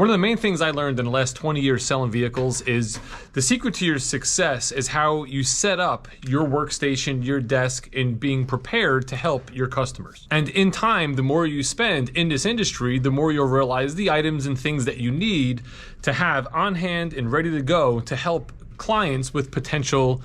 One of the main things I learned in the last 20 years selling vehicles is the secret to your success is how you set up your workstation, your desk, and being prepared to help your customers. And in time, the more you spend in this industry, the more you'll realize the items and things that you need to have on hand and ready to go to help clients with potential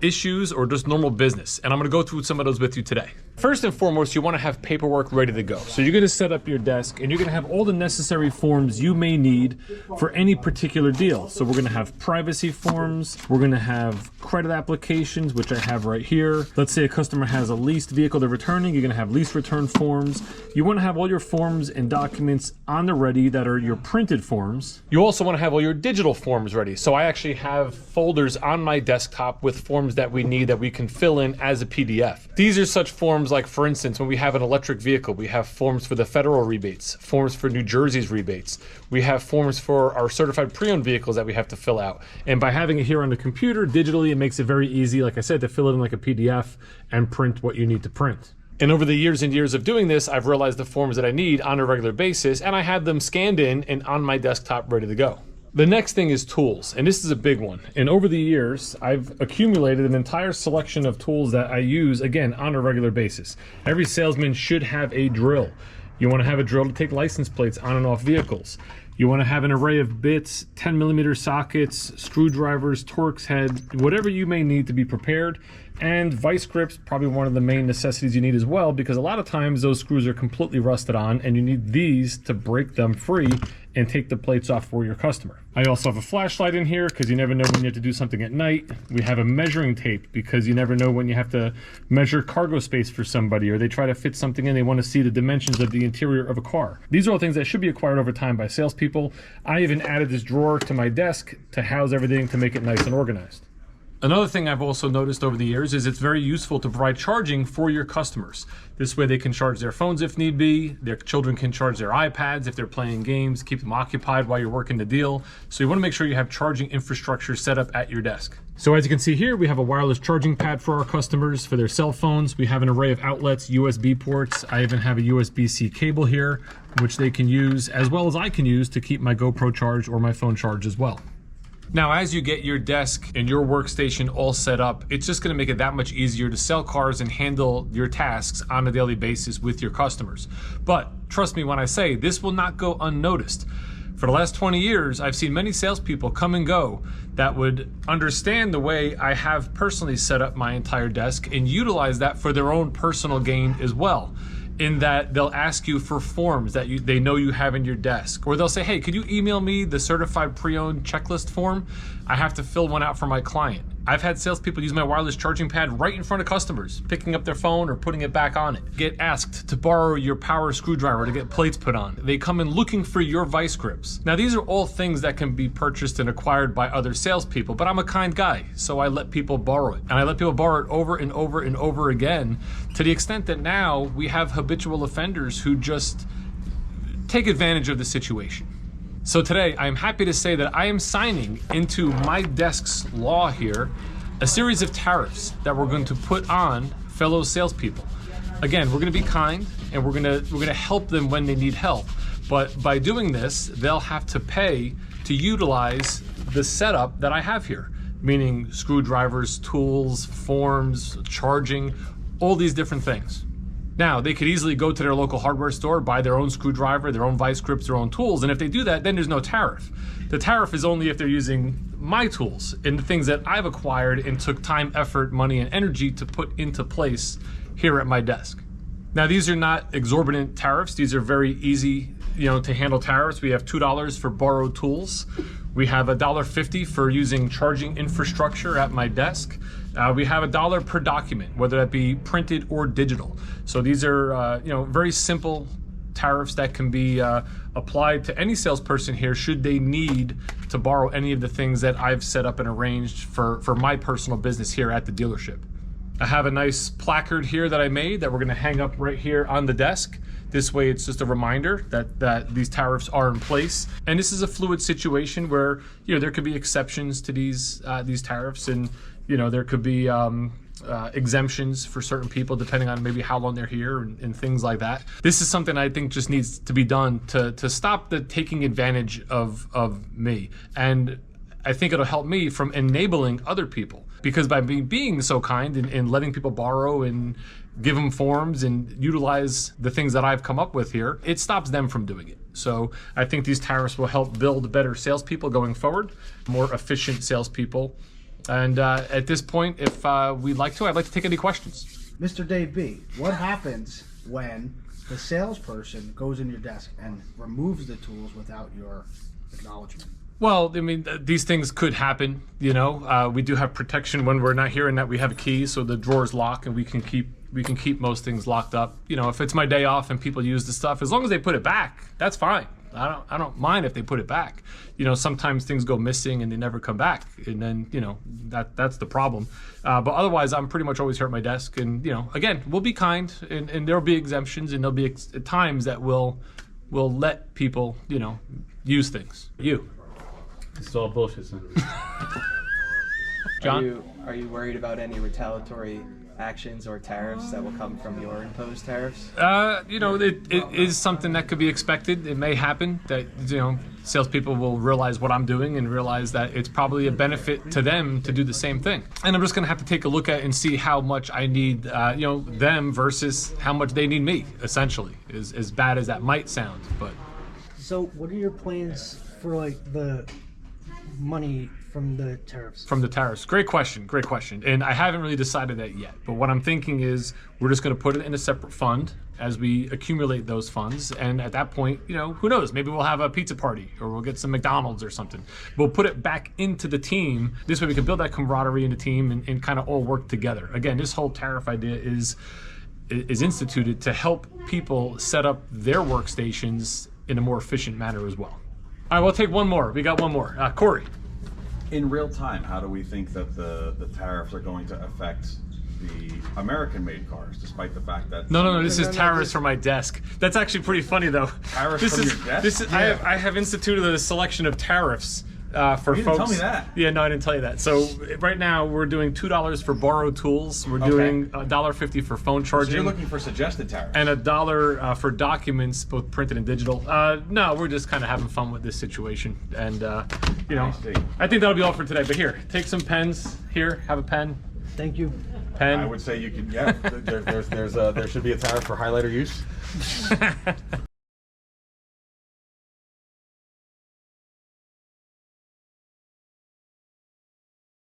issues or just normal business. And I'm gonna go through some of those with you today. First and foremost, you wanna have paperwork ready to go. So you're gonna set up your desk and you're gonna have all the necessary forms you may need for any particular deal. So we're gonna have privacy forms, we're gonna have credit applications, which I have right here. Let's say a customer has a leased vehicle they're returning, you're gonna have lease return forms. You wanna have all your forms and documents on the ready that are your printed forms. You also wanna have all your digital forms ready. So I actually have folders on my desktop with forms that we need that we can fill in as a PDF. These are such forms like, for instance, when we have an electric vehicle, we have forms for the federal rebates, forms for New Jersey's rebates. We have forms for our certified pre-owned vehicles that we have to fill out. And by having it here on the computer digitally, it makes it very easy, like I said, to fill it in like a PDF and print what you need to print. And over the years and years of doing this, I've realized the forms that I need on a regular basis, and I have them scanned in and on my desktop ready to go. The next thing is tools, and this is a big one. And over the years, I've accumulated an entire selection of tools that I use, again, on a regular basis. Every salesman should have a drill. You want to have a drill to take license plates on and off vehicles. You want to have an array of bits, 10mm sockets, screwdrivers, Torx head, whatever you may need to be prepared. And vice grips, probably one of the main necessities you need as well, because a lot of times those screws are completely rusted on and you need these to break them free and take the plates off for your customer. I also have a flashlight in here because you never know when you have to do something at night. We have a measuring tape because you never know when you have to measure cargo space for somebody, or they try to fit something in, they want to see the dimensions of the interior of a car. These are all things that should be acquired over time by salespeople. I even added this drawer to my desk to house everything to make it nice and organized. Another thing I've also noticed over the years is it's very useful to provide charging for your customers. This way they can charge their phones if need be, their children can charge their iPads if they're playing games, keep them occupied while you're working the deal. So you want to make sure you have charging infrastructure set up at your desk. So as you can see here, we have a wireless charging pad for our customers for their cell phones. We have an array of outlets, USB ports. I even have a USB-C cable here, which they can use as well as I can use to keep my GoPro charged or my phone charged as well. Now, as you get your desk and your workstation all set up, it's just gonna make it that much easier to sell cars and handle your tasks on a daily basis with your customers. But trust me when I say, this will not go unnoticed. For the last 20 years, I've seen many salespeople come and go that would understand the way I have personally set up my entire desk and utilize that for their own personal gain as well. In that they'll ask you for forms that they know you have in your desk. Or they'll say, hey, could you email me the certified pre-owned checklist form? I have to fill one out for my client. I've had salespeople use my wireless charging pad right in front of customers, picking up their phone or putting it back on it. Get asked to borrow your power screwdriver to get plates put on. They come in looking for your vice grips. Now, these are all things that can be purchased and acquired by other salespeople, but I'm a kind guy, so I let people borrow it. And I let people borrow it over and over and over again, to the extent that now we have habitual offenders who just take advantage of the situation. So today, I'm happy to say that I am signing into my desk's law here a series of tariffs that we're going to put on fellow salespeople. Again, we're going to be kind and we're going to help them when they need help. But by doing this, they'll have to pay to utilize the setup that I have here, meaning screwdrivers, tools, forms, charging, all these different things. Now, they could easily go to their local hardware store, buy their own screwdriver, their own vice grips, their own tools, and if they do that, then there's no tariff. The tariff is only if they're using my tools and the things that I've acquired and took time, effort, money, and energy to put into place here at my desk. Now, these are not exorbitant tariffs. These are very easy, to handle tariffs. We have $2 for borrowed tools. We have $1.50 for using charging infrastructure at my desk. We have $1 per document, whether that be printed or digital. So these are, very simple tariffs that can be applied to any salesperson here should they need to borrow any of the things that I've set up and arranged for my personal business here at the dealership. I have a nice placard here that I made that we're gonna hang up right here on the desk. This way it's just a reminder that these tariffs are in place. And this is a fluid situation where, there could be exceptions to these tariffs, and there could be exemptions for certain people depending on maybe how long they're here and things like that. This is something I think just needs to be done to stop the taking advantage of me. And I think it'll help me from enabling other people, because by being so kind and letting people borrow and give them forms and utilize the things that I've come up with here, it stops them from doing it. So I think these tariffs will help build better salespeople going forward, more efficient salespeople. And at this point, if we'd like to, I'd like to take any questions. Mr. Dave B., what happens when the salesperson goes in your desk and removes the tools without your acknowledgement? Well, I mean, these things could happen, you know. We do have protection when we're not here, and that we have a key, so the drawers lock, and we can keep most things locked up. You know, if it's my day off and people use the stuff, as long as they put it back, that's fine. I don't mind if they put it back. You know, sometimes things go missing and they never come back, and then, you know, that's the problem. But otherwise, I'm pretty much always here at my desk, and, you know, again, we'll be kind, and there'll be exemptions, and there'll be times that we'll let people, you know, use things. It's all bullshit, son. John? Are you worried about any retaliatory actions or tariffs that will come from your imposed tariffs? You know, it is something that could be expected. It may happen that, you know, salespeople will realize what I'm doing and realize that it's probably a benefit to them to do the same thing. And I'm just going to have to take a look at and see how much I need, you know, them versus how much they need me, essentially, as bad as that might sound. But So what are your plans for, like, the money from the tariffs? From the tariffs. Great question. And I haven't really decided that yet. But what I'm thinking is we're just going to put it in a separate fund as we accumulate those funds. And at that point, you know, who knows? Maybe we'll have a pizza party, or we'll get some McDonald's or something. We'll put it back into the team. This way we can build that camaraderie in the team and kind of all work together. Again, this whole tariff idea is instituted to help people set up their workstations in a more efficient manner as well. All right, we'll take one more. We got one more. Corey. In real time, how do we think that the tariffs are going to affect the American-made cars, despite the fact that... No, this is tariffs from my desk. That's actually pretty funny, though. Tariffs from your desk? I have instituted a selection of tariffs for you folks. didn't tell me that. Yeah, no, I didn't tell you that. So right now we're doing $2 for borrowed tools. We're doing $1.50 for phone charging. So you're looking for suggested tariffs. And $1 for documents, both printed and digital. No, we're just kind of having fun with this situation. And, you know, I think that'll be all for today. But here, take some pens. Here, have a pen. Thank you. I would say you could, yeah, there should be a tariff for highlighter use.